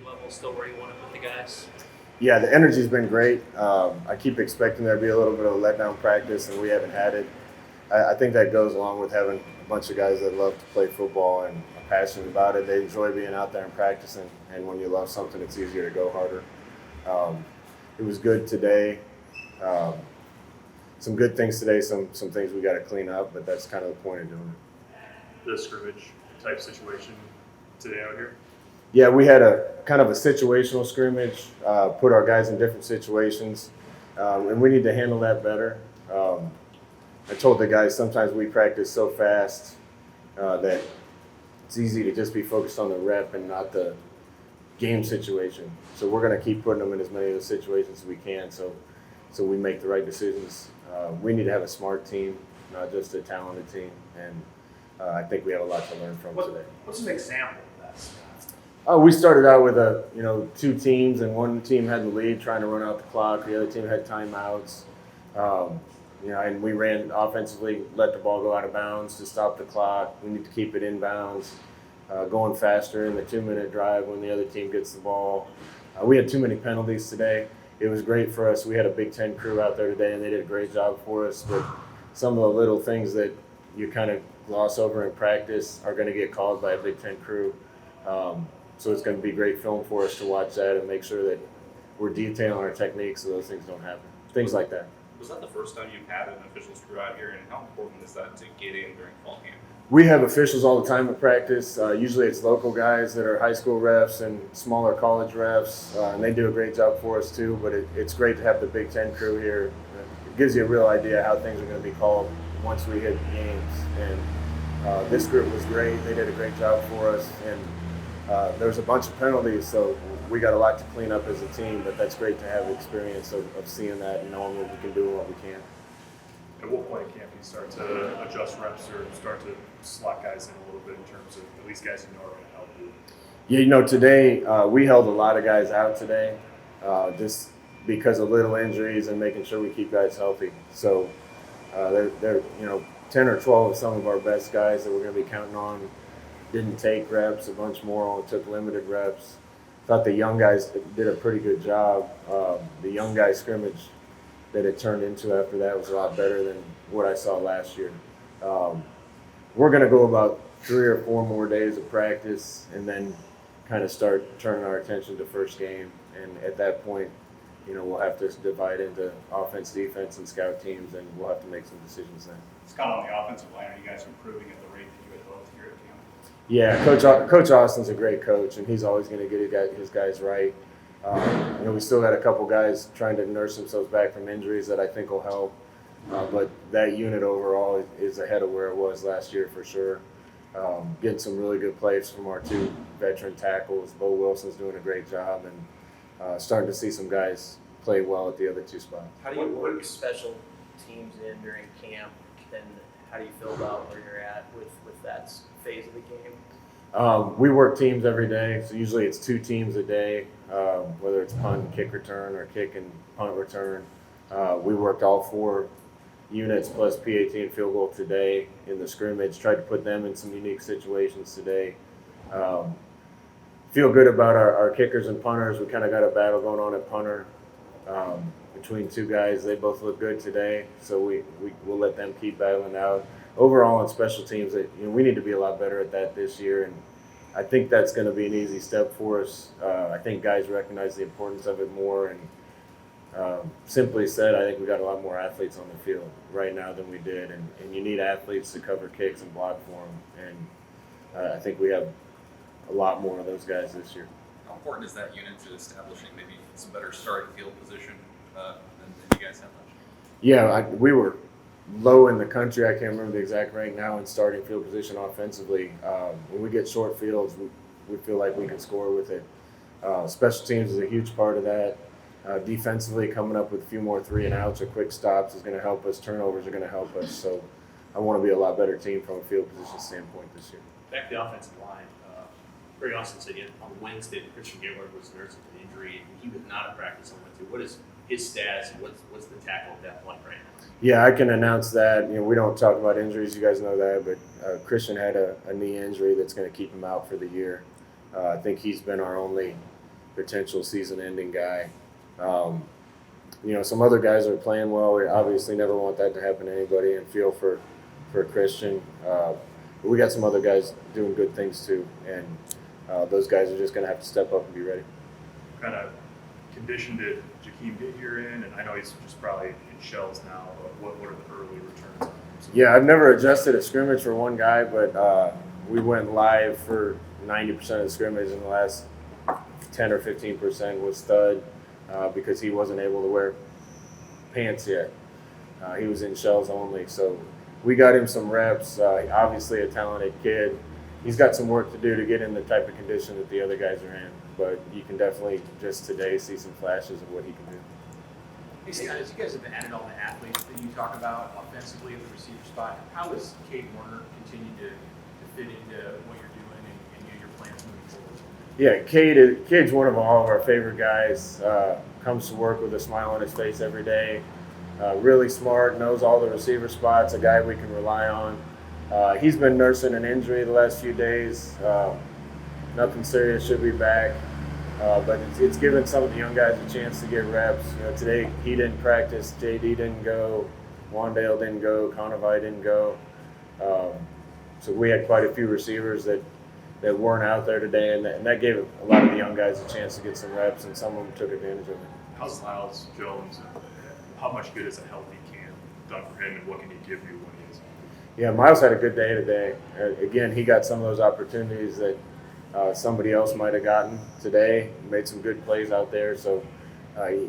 level still where you want it with the guys? Yeah, the energy's been great. I keep expecting there to be a little bit of a letdown practice, and we haven't had it. I think that goes along with having a bunch of guys that love to play football and are passionate about it. They enjoy being out there and practicing, and when you love something, it's easier to go harder. Um, it was good today. Um, some good things today, some things we got to clean up, but that's kind of the point of doing it. The scrimmage type situation today out here? Yeah, we had a kind of a situational scrimmage, put our guys in different situations, and we need to handle that better. I told the guys sometimes we practice so fast that it's easy to just be focused on the rep and not the game situation. So we're going to keep putting them in as many of those situations as we can, so we make the right decisions. We need to have a smart team, not just a talented team, and I think we have a lot to learn from today. What's an example of that, Scott? We started out with two teams, and one team had the lead, trying to run out the clock. The other team had timeouts. And we ran offensively, let the ball go out of bounds to stop the clock. We need to keep it inbounds, going faster in the 2-minute drive when the other team gets the ball. We had too many penalties today. It was great for us. We had a Big Ten crew out there today, and they did a great job for us. But some of the little things that you kind of gloss over in practice are going to get called by a Big Ten crew. So it's going to be great film for us to watch that and make sure that we're detailing our techniques so those things don't happen. Things like that. Was that the first time you've had an officials crew out here, and how important is that to get in during fall camp? We have officials all the time at practice. Usually it's local guys that are high school refs and smaller college refs, and they do a great job for us too, but it's great to have the Big Ten crew here. It gives you a real idea how things are going to be called once we hit games. And this group was great. They did a great job for us. And there was a bunch of penalties, so we got a lot to clean up as a team, but that's great to have the experience of seeing that and knowing what we can do and what we can't. At what point can you start to adjust reps or start to slot guys in a little bit in terms of at least guys you know are going to help you? Yeah, today we held a lot of guys out today just because of little injuries and making sure we keep guys healthy. So they're 10 or 12 of some of our best guys that we're going to be counting on didn't take reps. A bunch more only took limited reps. Thought the young guys did a pretty good job. The young guy scrimmage that it turned into after that was a lot better than what I saw last year. We're going to go about 3 or 4 more days of practice and then kind of start turning our attention to first game. And at that point, we'll have to divide into offense, defense, and scout teams, and we'll have to make some decisions then. Scott, on the offensive line, are you guys improving at the rate that you had hoped here at camp? Yeah, Coach Austin's a great coach, and he's always going to get his guys right. We still got a couple guys trying to nurse themselves back from injuries that I think will help. But that unit overall is ahead of where it was last year for sure. Getting some really good plays from our 2 veteran tackles. Bo Wilson's doing a great job, and starting to see some guys play well at the other 2 spots. How do you work special teams in during camp, and how do you feel about where you're at with that phase of the game? We work teams every day, so usually it's 2 teams a day, whether it's punt and kick return or kick and punt return. We worked all 4 units plus PAT and field goal today in the scrimmage, tried to put them in some unique situations today. Feel good about our kickers and punters. We kind of got a battle going on at punter between 2 guys. They both look good today, so we'll let them keep battling out. Overall on special teams, we need to be a lot better at that this year, and I think that's going to be an easy step for us. I think guys recognize the importance of it more, and simply said, I think we got a lot more athletes on the field right now than we did, and you need athletes to cover kicks and block for them, and I think we have a lot more of those guys this year. How important is that unit to establishing maybe some better starting field position than you guys have last year? Yeah, we were low in the country. I can't remember the exact rank now in starting field position offensively. When we get short fields, we feel like we can score with it. Special teams is a huge part of that. Defensively, coming up with a few more 3 and outs or quick stops is going to help us. Turnovers are going to help us. So I want to be a lot better team from a field position standpoint this year. Back to the offensive line. Greg Austin said on Wednesday that Christian Gaylord was nursing an injury and he was not at practice on Wednesday. What is his status and what's the tackle depth like right now? Yeah, I can announce that. We don't talk about injuries. You guys know that, but Christian had a knee injury that's going to keep him out for the year. I think he's been our only potential season-ending guy. Some other guys are playing well. We obviously never want that to happen to anybody, and feel for Christian. But we got some other guys doing good things too, and those guys are just going to have to step up and be ready. What kind of condition did Jakeem get here in? And I know he's just probably in shells now, but what are the early returns on him? Yeah, I've never adjusted a scrimmage for one guy, but we went live for 90% of the scrimmage, and the last 10 or 15% was stud because he wasn't able to wear pants yet. He was in shells only, so we got him some reps. Obviously a talented kid. He's got some work to do to get in the type of condition that the other guys are in, but you can definitely just today see some flashes of what he can do. Hey guys, you guys have added all the athletes that you talk about offensively at the receiver spot. How has Cade Warner continued to fit into what you're doing and your plans moving forward? Yeah, Cade's one of all of our favorite guys. Comes to work with a smile on his face every day. Really smart, knows all the receiver spots, a guy we can rely on. He's been nursing an injury the last few days. Nothing serious, should be back. But it's given some of the young guys a chance to get reps. Today he didn't practice, JD didn't go, Wandale didn't go, Conovi didn't go. So we had quite a few receivers that weren't out there today, and that gave a lot of the young guys a chance to get some reps, and some of them took advantage of it. How's Miles Jones? How much good is a healthy camp done for him, and what can he give you when he is? Yeah, Miles had a good day today. Again, he got some of those opportunities that somebody else might have gotten today. Made some good plays out there, so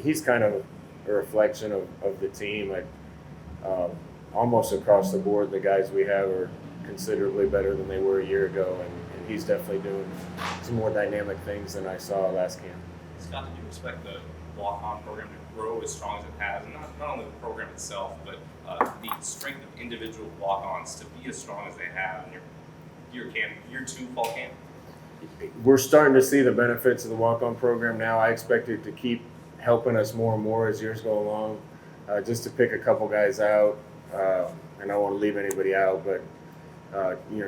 he's kind of a reflection of the team. Almost across the board, the guys we have are considerably better than they were a year ago, and he's definitely doing some more dynamic things than I saw last camp. Scott, did you expect the walk-on program to grow as strong as it has? And not only the program itself, but the strength of individual walk-ons to be as strong as they have in year 2 fall camp? We're starting to see the benefits of the walk-on program now. I expect it to keep helping us more and more as years go along. Just to pick a couple guys out, and I don't want to leave anybody out, but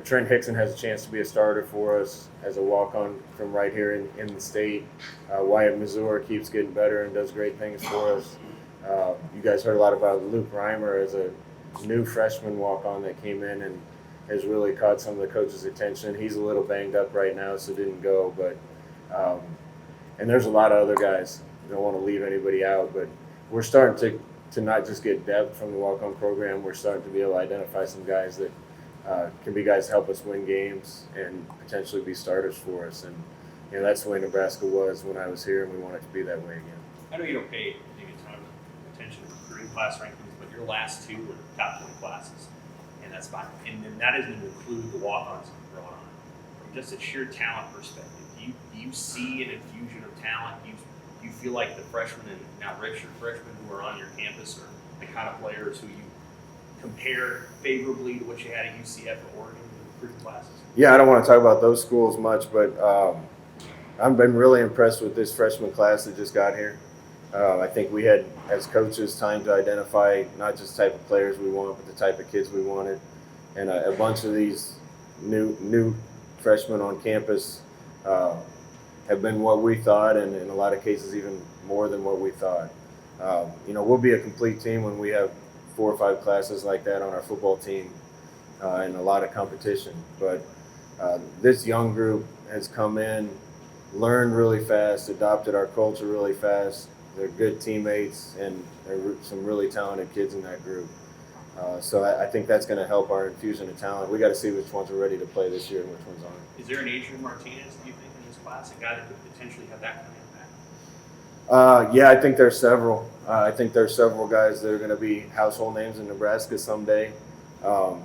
Trent Hickson has a chance to be a starter for us as a walk-on from right here in the state. Wyatt Mazur keeps getting better and does great things for us. You guys heard a lot about Luke Reimer as a new freshman walk-on that came in and has really caught some of the coaches' attention. He's a little banged up right now, so didn't go. But and there's a lot of other guys. I don't want to leave anybody out, but we're starting to not just get depth from the walk-on program. We're starting to be able to identify some guys that can be guys to help us win games and potentially be starters for us. And that's the way Nebraska was when I was here, and we want it to be that way again. I know you don't pay a ton of attention to recruiting class rankings, but your last 2 were top 20 classes, and that's fine. And then that doesn't even include the walk-ons that you brought on. From just a sheer talent perspective, do you see an infusion of talent? Do you feel like the freshmen and now redshirt freshmen who are on your campus are the kind of players who you compare favorably to what you had at UCF or Oregon in the recruiting classes? Yeah, I don't want to talk about those schools much, but I've been really impressed with this freshman class that just got here. I think we had, as coaches, time to identify not just the type of players we want, but the type of kids we wanted. And a bunch of these new freshmen on campus have been what we thought, and in a lot of cases even more than what we thought. We'll be a complete team when we have 4 or 5 classes like that on our football team and a lot of competition. But this young group has come in, learned really fast, adopted our culture really fast. They're good teammates, and there are some really talented kids in that group. So I think that's going to help our infusion of talent. We got to see which ones are ready to play this year and which ones aren't. Is there an Adrian Martinez, do you think, in this class, a guy that could potentially have that kind of impact? Yeah, I think there's several. I think there's several guys that are going to be household names in Nebraska someday. I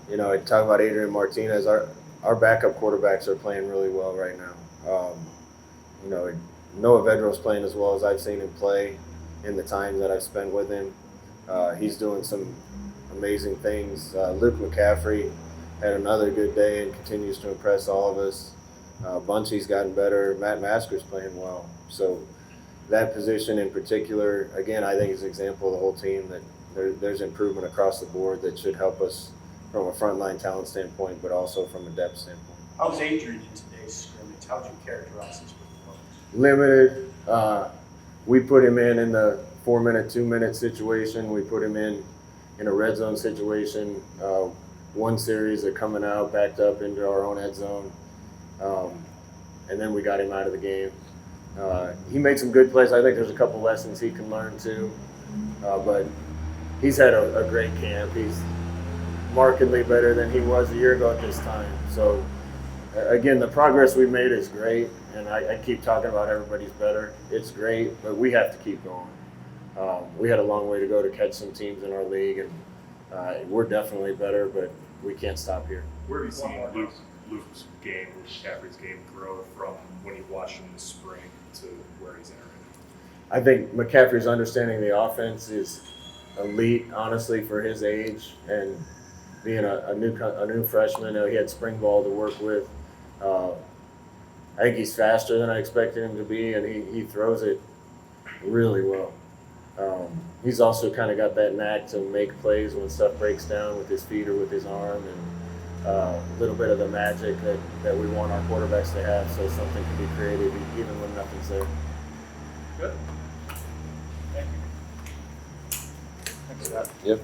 talk about Adrian Martinez. Our backup quarterbacks are playing really well right now. Noah Vedro's playing as well as I've seen him play in the time that I've spent with him. He's doing some amazing things. Luke McCaffrey had another good day and continues to impress all of us. Bunchy's gotten better. Matt Masker's playing well. So that position in particular, again, I think is an example of the whole team that there's improvement across the board that should help us from a frontline talent standpoint, but also from a depth standpoint. How was Adrian in today's scrimmage? How would you characterize his performance? Limited. We put him in the 4-minute, 2-minute situation. We put him in a red zone situation. One series of coming out, backed up into our own end zone. And then we got him out of the game. He made some good plays. I think there's a couple lessons he can learn too. But he's had a great camp. He's markedly better than he was a year ago at this time. So again, the progress we've made is great. And I keep talking about everybody's better. It's great, but we have to keep going. We had a long way to go to catch some teams in our league, and we're definitely better, but we can't stop here. Where have you seen Luke's game, Luke McCaffrey's game, grow from when you watched him this spring to where he's entering? I think McCaffrey's understanding the offense is elite, honestly, for his age, and being a new freshman. He had spring ball to work with. I think he's faster than I expected him to be, and he throws it really well. He's also kind of got that knack to make plays when stuff breaks down with his feet or with his arm, and a little bit of the magic that we want our quarterbacks to have, so something can be created even when nothing's there. Good. Thank you. Yep.